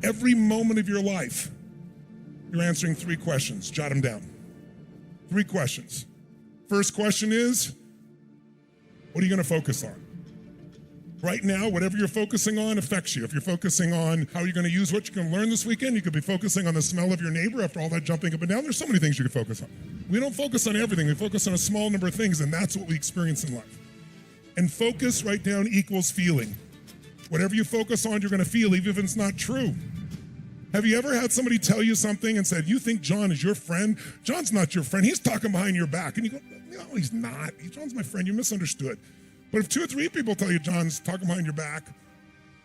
every moment of your life, you're answering 3 questions. Jot them down. 3 questions. First question is, what are you gonna focus on? Right now, whatever you're focusing on affects you. If you're focusing on how you're gonna use what you're gonna learn this weekend, you could be focusing on the smell of your neighbor after all that jumping up and down. There's so many things you could focus on. We don't focus on everything, we focus on a small number of things, and that's what we experience in life. And focus, write down, equals feeling. Whatever you focus on, you're gonna feel, even if it's not true. Have you ever had somebody tell you something and said, you think John is your friend? John's not your friend, he's talking behind your back. And you go, no, he's not. John's my friend, you misunderstood. But if 2 or 3 people tell you John's talking behind your back,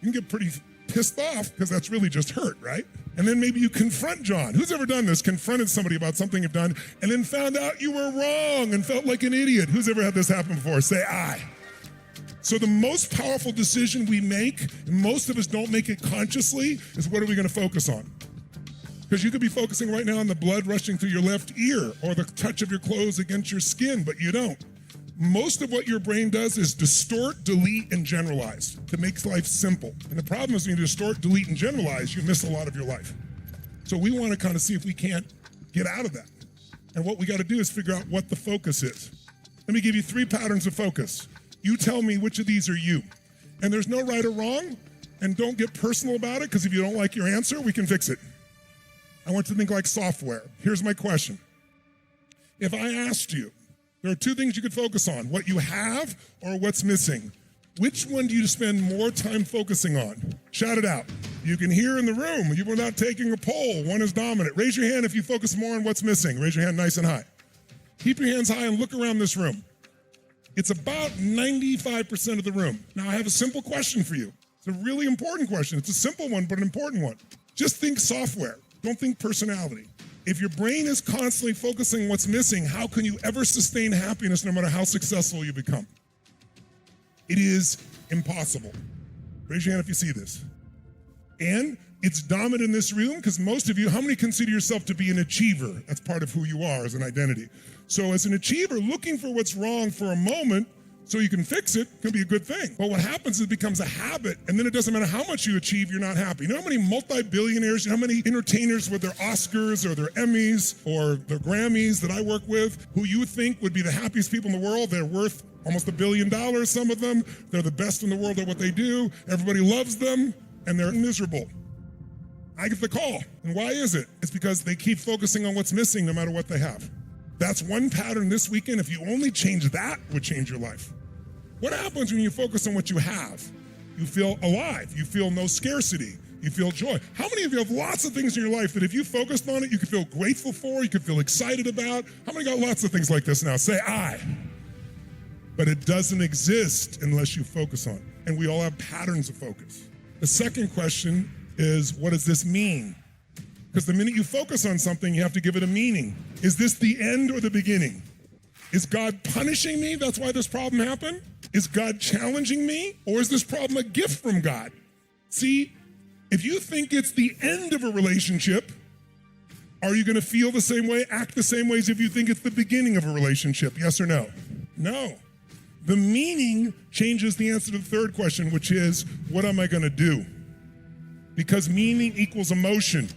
you can get pretty pissed off because that's really just hurt, right? And then maybe you confront John. Who's ever done this? Confronted somebody about something you've done and then found out you were wrong and felt like an idiot. Who's ever had this happen before? Say aye. So the most powerful decision we make, and most of us don't make it consciously, is what are we gonna focus on? Because you could be focusing right now on the blood rushing through your left ear or the touch of your clothes against your skin, but you don't. Most of what your brain does is distort, delete, and generalize to make life simple. And the problem is when you distort, delete, and generalize, you miss a lot of your life. So we wanna kind of see if we can't get out of that. And what we gotta do is figure out what the focus is. Let me give you 3 patterns of focus. You tell me which of these are you. And there's no right or wrong, and don't get personal about it, because if you don't like your answer, we can fix it. I want you to think like software. Here's my question. If I asked you, there are 2 things you could focus on, what you have or what's missing. Which one do you spend more time focusing on? Shout it out. You can hear in the room, you were not taking a poll, one is dominant. Raise your hand if you focus more on what's missing. Raise your hand nice and high. Keep your hands high and look around this room. It's about 95% of the room. Now I have a simple question for you. It's a really important question. It's a simple one, but an important one. Just think software, don't think personality. If your brain is constantly focusing on what's missing, how can you ever sustain happiness no matter how successful you become? It is impossible. Raise your hand if you see this. And it's dominant in this room because most of you, how many consider yourself to be an achiever? That's part of who you are as an identity. So as an achiever, looking for what's wrong for a moment so you can fix it can be a good thing. But what happens is it becomes a habit, and then it doesn't matter how much you achieve, you're not happy. You know how many multi-billionaires, you know how many entertainers with their Oscars or their Emmys or their Grammys that I work with, who you think would be the happiest people in the world? They're worth almost $1 billion, some of them. They're the best in the world at what they do. Everybody loves them, and they're miserable. I get the call, and why is it? It's because they keep focusing on what's missing no matter what they have. That's one pattern this weekend. If you only change that, would change your life. What happens when you focus on what you have? You feel alive, you feel no scarcity, you feel joy. How many of you have lots of things in your life that if you focused on it, you could feel grateful for, you could feel excited about? How many got lots of things like this now? Say I. But it doesn't exist unless you focus on it. And we all have patterns of focus. The second question is, what does this mean? Because the minute you focus on something, you have to give it a meaning. Is this the end or the beginning? Is God punishing me? That's why this problem happened? Is God challenging me? Or is this problem a gift from God? See, if you think it's the end of a relationship, are you gonna feel the same way, act the same way as if you think it's the beginning of a relationship? Yes or no? No. The meaning changes the answer to the third question, which is, what am I gonna do? Because meaning equals emotion.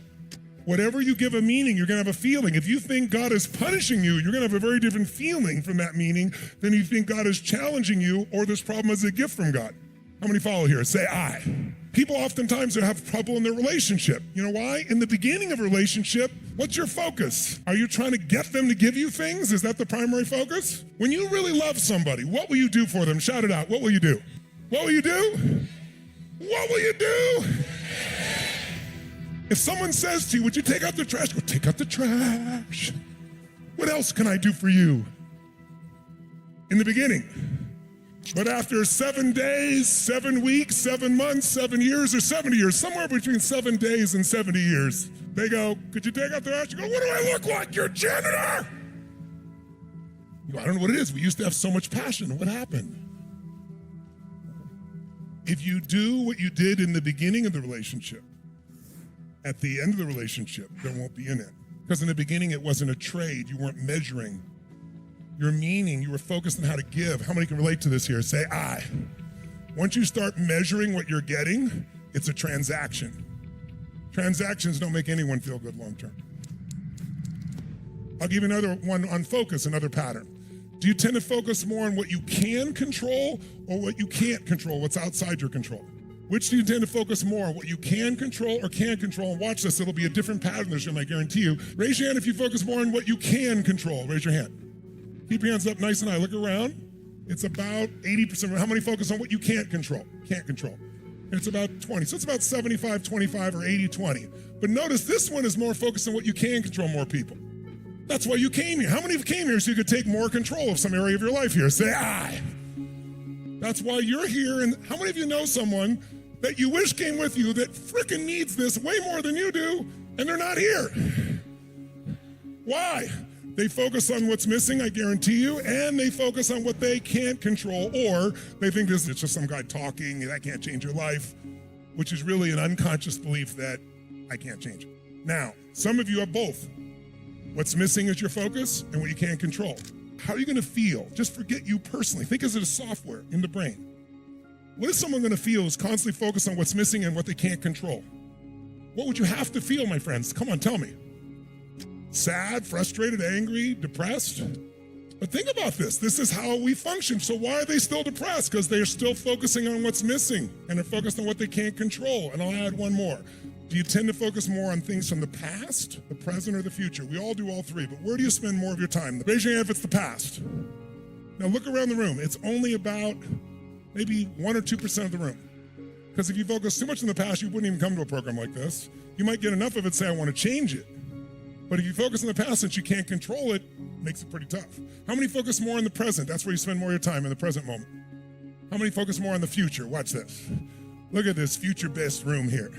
Whatever you give a meaning, you're gonna have a feeling. If you think God is punishing you, you're gonna have a very different feeling from that meaning than you think God is challenging you or this problem is a gift from God. How many follow here? Say I. People oftentimes have trouble in their relationship. You know why? In the beginning of a relationship, what's your focus? Are you trying to get them to give you things? Is that the primary focus? When you really love somebody, what will you do for them? Shout it out. What will you do? What will you do? What will you do? If someone says to you, would you take out the trash? Go, take out the trash. What else can I do for you? In the beginning. But after 7 days, 7 weeks, 7 months, 7 years, or 70 years, somewhere between 7 days and 70 years, they go, could you take out the trash? You go, what do I look like? You're a janitor. You go, I don't know what it is. We used to have so much passion. What happened? If you do what you did in the beginning of the relationship, at the end of the relationship, there won't be in it. Because in the beginning, it wasn't a trade. You weren't measuring your meaning. You were focused on how to give. How many can relate to this here? Say I. Once you start measuring what you're getting, it's a transaction. Transactions don't make anyone feel good long term. I'll give you another one on focus, another pattern. Do you tend to focus more on what you can control or what you can't control, what's outside your control? Which do you tend to focus more on, what you can control or can't control? And watch this, it'll be a different pattern this year, I guarantee you. Raise your hand if you focus more on what you can control. Raise your hand. Keep your hands up nice and high. Look around. It's about 80%. How many focus on what you can't control? Can't control. It's about 20. So it's about 75-25 or 80-20. But notice this one is more focused on what you can control, more people. That's why you came here. How many of you came here so you could take more control of some area of your life here? Say, aye. That's why you're here. And how many of you know someone that you wish came with you that frickin' needs this way more than you do, and they're not here? Why? They focus on what's missing, I guarantee you, and they focus on what they can't control, or they think this is just some guy talking, that can't change your life, which is really an unconscious belief that I can't change it. Now, some of you have both. What's missing is your focus and what you can't control. How are you gonna feel? Just forget you personally. Think as a software in the brain. What is someone gonna feel who's constantly focused on what's missing and what they can't control? What would you have to feel, my friends? Come on, tell me. Sad, frustrated, angry, depressed? But think about this. This is how we function. So why are they still depressed? Because they're still focusing on what's missing and they're focused on what they can't control. And I'll add one more. Do you tend to focus more on things from the past, the present, or the future? We all do all three, but where do you spend more of your time? Raise your hand if it's the past. Now look around the room. It's only about maybe 1 or 2% of the room. Because if you focus too much in the past, you wouldn't even come to a program like this. You might get enough of it, say, I want to change it. But if you focus on the past, since you can't control it, makes it pretty tough. How many focus more on the present? That's where you spend more of your time, in the present moment. How many focus more on the future? Watch this. Look at this future-based room here.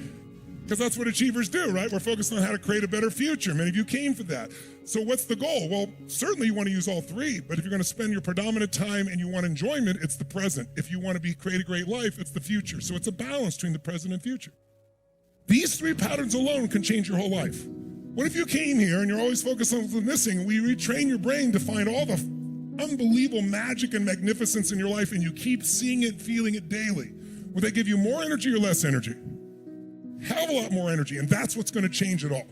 Because that's what achievers do, right? We're focused on how to create a better future. Many of you came for that. So what's the goal? Well, certainly you want to use all three, but if you're going to spend your predominant time and you want enjoyment, it's the present. If you want to create a great life, it's the future. So it's a balance between the present and future. These three patterns alone can change your whole life. What if you came here and you're always focused on what's missing? We retrain your brain to find all the unbelievable magic and magnificence in your life, and you keep seeing it, feeling it daily. Will they give you more energy or less energy? Hell of a lot more energy, and that's what's going to change it all.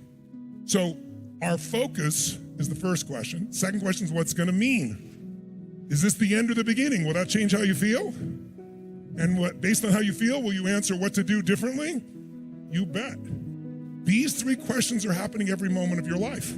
So our focus is the first question. Second question is what's going to mean. Is this the end or the beginning? Will that change how you feel? And based on how you feel, will you answer what to do differently? You bet. These three questions are happening every moment of your life.